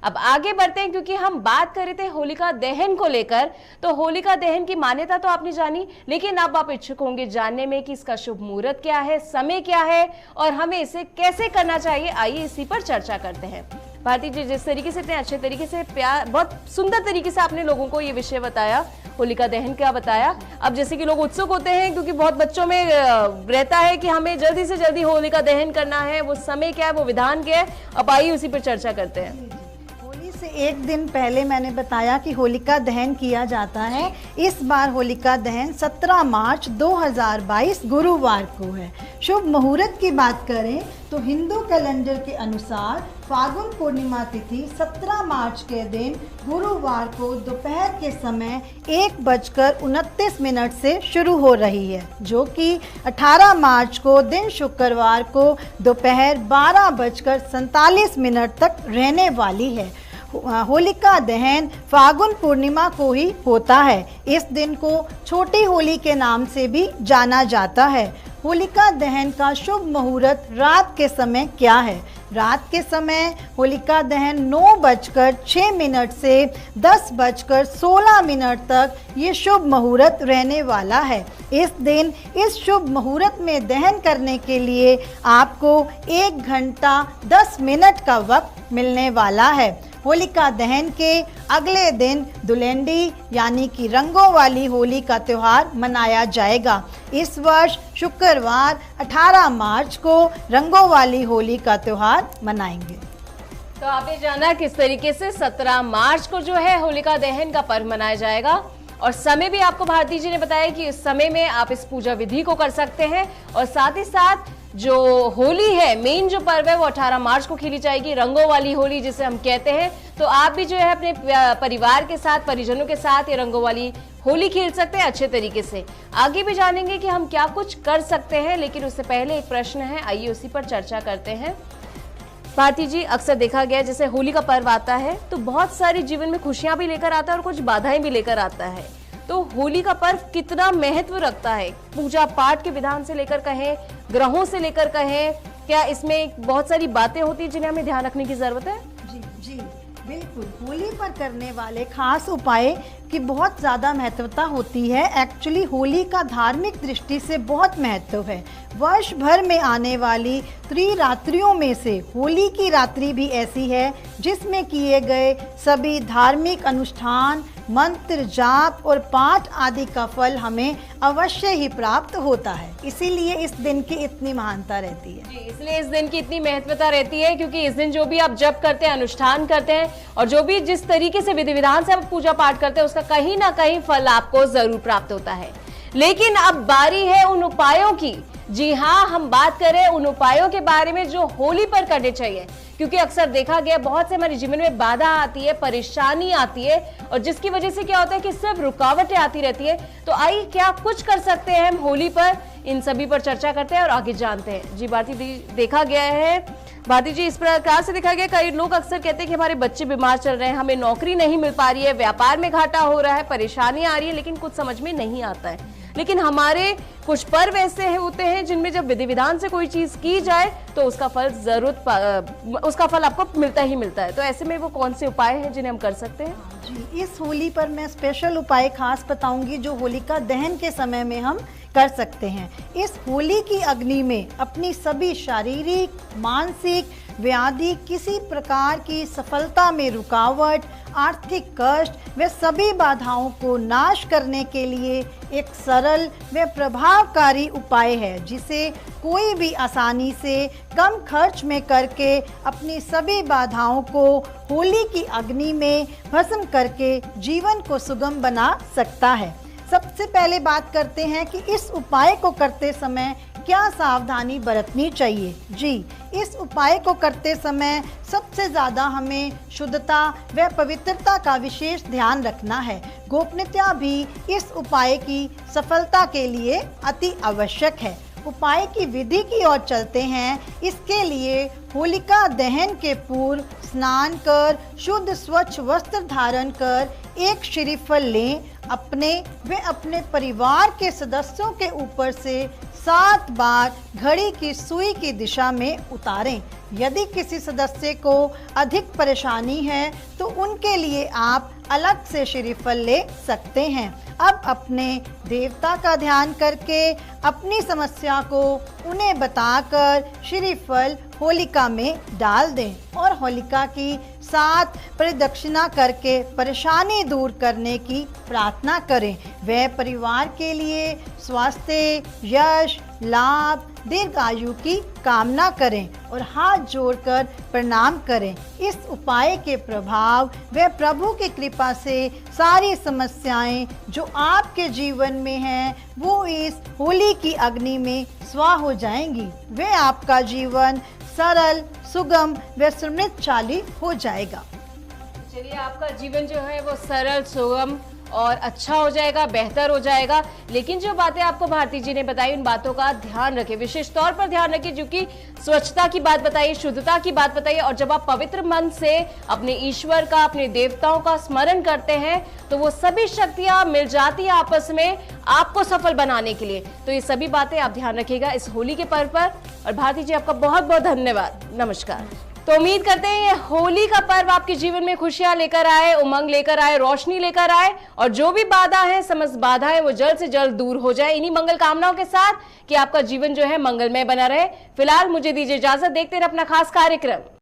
अब आगे बढ़ते हैं, क्योंकि हम बात कर रहे थे होलिका दहन को लेकर। तो होलिका दहन की मान्यता तो आपने जानी, लेकिन अब आप इच्छुक होंगे जानने में कि इसका शुभ मुहूर्त क्या है, समय क्या है और हमें इसे कैसे करना चाहिए। आइए इसी पर चर्चा करते हैं। भारती जी, जिस तरीके से, इतने अच्छे तरीके से, प्यार, बहुत सुंदर तरीके से आपने लोगों को ये विषय बताया, होलिका दहन क्या बताया। अब जैसे कि लोग उत्सुक होते हैं, क्योंकि बहुत बच्चों में रहता है कि हमें जल्दी से जल्दी होलिका दहन करना है, वो समय क्या है, वो विधान क्या है। अब आइए उसी पर चर्चा करते हैं। होली से एक दिन पहले मैंने बताया कि होलिका दहन किया जाता है। इस बार होलिका दहन 17 मार्च 2022 गुरुवार को है। शुभ मुहूर्त की बात करें तो हिंदू कैलेंडर के अनुसार फागुन पूर्णिमा तिथि 17 मार्च के दिन गुरुवार को दोपहर के समय 1:29 से शुरू हो रही है, जो कि 18 मार्च को दिन शुक्रवार को दोपहर 12:47 तक रहने वाली है। होलिका दहन फागुन पूर्णिमा को ही होता है। इस दिन को छोटी होली के नाम से भी जाना जाता है। होलिका दहन का शुभ मुहूर्त रात के समय क्या है? रात के समय होलिका दहन 9:06 से 10:16 तक ये शुभ मुहूर्त रहने वाला है। इस दिन इस शुभ मुहूर्त में दहन करने के लिए आपको 1 घंटा 10 मिनट का वक्त मिलने वाला है। होलिका दहन के अगले दिन धुलेंडी यानी कि रंगों वाली होली का त्यौहार मनाया जाएगा। इस वर्ष शुक्रवार 18 मार्च को रंगों वाली होली का त्यौहार मनाएंगे। तो आपने जाना किस तरीके से 17 मार्च को जो है होलिका दहन का पर्व मनाया जाएगा, और समय भी आपको भारती जी ने बताया कि इस समय में आप इस पूजा विधि को कर सकते हैं। और साथ ही साथ जो होली है, मेन जो पर्व है, वो 18 मार्च को खेली जाएगी, रंगों वाली होली जिसे हम कहते हैं। तो आप भी जो है अपने परिवार के साथ, परिजनों के साथ ये रंगों वाली होली खेल सकते हैं अच्छे तरीके से। आगे भी जानेंगे कि हम क्या कुछ कर सकते हैं, लेकिन उससे पहले एक प्रश्न है, आइए उसी पर चर्चा करते हैं। भारती जी, अक्सर देखा गया जैसे होली का पर्व आता है तो बहुत सारी जीवन में खुशियां भी लेकर आता है और कुछ बाधाएं भी लेकर आता है। तो होली का पर्व कितना महत्व रखता है, पूजा पाठ के विधान से लेकर कहें, ग्रहों से लेकर कहें, क्या इसमें बहुत सारी बातें होती हैं जिन्हें हमें ध्यान रखने की जरूरत है? जी बिल्कुल। होली पर करने वाले खास उपाय की बहुत ज़्यादा महत्वता होती है। एक्चुअली होली का धार्मिक दृष्टि से बहुत महत्व है। वर्ष भर में आने वाली त्रिरात्रियों में से होली की रात्रि भी ऐसी है जिसमें किए गए सभी धार्मिक अनुष्ठान, मंत्र जाप और पाठ आदि का फल हमें अवश्य ही प्राप्त होता है। इसीलिए इस दिन की इतनी महानता रहती है। जी, इसलिए इस दिन की इतनी महत्वता रहती है, क्योंकि इस दिन जो भी आप जप करते हैं, अनुष्ठान करते हैं, और जो भी जिस तरीके से विधि विधान से आप पूजा पाठ करते हैं, उसका कहीं ना कहीं फल आपको जरूर प्राप्त होता है। लेकिन अब बारी है उन उपायों की। जी हाँ, हम बात करें उन उपायों के बारे में जो होली पर करने चाहिए, क्योंकि अक्सर देखा गया बहुत से हमारे जीवन में बाधा आती है, परेशानी आती है, और जिसकी वजह से क्या होता है कि सिर्फ रुकावटें आती रहती है। तो आइए क्या कुछ कर सकते हैं हम होली पर, इन सभी पर चर्चा करते हैं और आगे जानते हैं। जी भारती जी, देखा गया है, भारती जी, इस प्रकार से देखा गया, कई लोग अक्सर कहते हैं कि हमारे बच्चे बीमार चल रहे हैं, हमें नौकरी नहीं मिल पा रही है, व्यापार में घाटा हो रहा है, परेशानियां आ रही है, लेकिन कुछ समझ में नहीं आता है। लेकिन हमारे कुछ पर्व ऐसे होते हैं जिनमें जब विधि विधान से कोई चीज की जाए तो उसका फल आपको मिलता ही मिलता है। तो ऐसे में वो कौन से उपाय हैं जिन्हें हम कर सकते हैं? जी, इस होली पर मैं स्पेशल उपाय खास बताऊंगी जो होलिका दहन के समय में हम कर सकते हैं। इस होली की अग्नि में अपनी सभी शारीरिक, मानसिक व्याधि, किसी प्रकार की सफलता में रुकावट, आर्थिक कष्ट व सभी बाधाओं को नाश करने के लिए एक सरल व प्रभावकारी उपाय है, जिसे कोई भी आसानी से कम खर्च में करके अपनी सभी बाधाओं को होली की अग्नि में भस्म करके जीवन को सुगम बना सकता है। सबसे पहले बात करते हैं कि इस उपाय को करते समय क्या सावधानी बरतनी चाहिए। जी, इस उपाय को करते समय सबसे ज़्यादा हमें शुद्धता व पवित्रता का विशेष ध्यान रखना है। गोपनीयता भी इस उपाय की सफलता के लिए अति आवश्यक है। उपाय की विधि की ओर चलते हैं। इसके लिए होलिका दहन के पूर्व स्नान कर शुद्ध स्वच्छ वस्त्र धारण कर एक श्रीफल लें। अपने व अपने परिवार के सदस्यों के ऊपर से 7 बार घड़ी की सुई की दिशा में उतारें। यदि किसी सदस्य को अधिक परेशानी है तो उनके लिए आप अलग से श्रीफल ले सकते हैं। अब अपने देवता का ध्यान करके अपनी समस्या को उन्हें बताकर श्रीफल होलिका में डाल दें और होलिका की 7 प्रदक्षिणा करके परेशानी दूर करने की प्रार्थना करें। वह परिवार के लिए स्वास्थ्य, यश, लाभ, दीर्घायु की कामना करें और हाथ जोड़कर प्रणाम करें। इस उपाय के प्रभाव व प्रभु की कृपा से सारी समस्याएं जो आपके जीवन में हैं वो इस होली की अग्नि में स्वाह हो जाएंगी। वे आपका जीवन सरल, सुगम व समृद्धशाली हो जाएगा। चलिए, आपका जीवन जो है वो सरल, सुगम और अच्छा हो जाएगा, बेहतर हो जाएगा। लेकिन जो बातें आपको भारती जी ने बताई उन बातों का ध्यान रखें, विशेष तौर पर ध्यान रखें, क्योंकि स्वच्छता की बात बताइए, शुद्धता की बात बताइए, और जब आप पवित्र मन से अपने ईश्वर का, अपने देवताओं का स्मरण करते हैं तो वो सभी शक्तियां मिल जाती है आपस में आपको सफल बनाने के लिए। तो ये सभी बातें आप ध्यान रखिएगा इस होली के पर्व पर। और भारती जी, आपका बहुत बहुत धन्यवाद। नमस्कार। तो उम्मीद करते हैं ये होली का पर्व आपके जीवन में खुशियां लेकर आए, उमंग लेकर आए, रोशनी लेकर आए, और जो भी बाधा है, समस्त बाधाएं वो जल्द से जल्द दूर हो जाए। इन्हीं मंगल कामनाओं के साथ कि आपका जीवन जो है मंगलमय बना रहे। फिलहाल मुझे दीजिए इजाजत, देखते रहे अपना खास कार्यक्रम।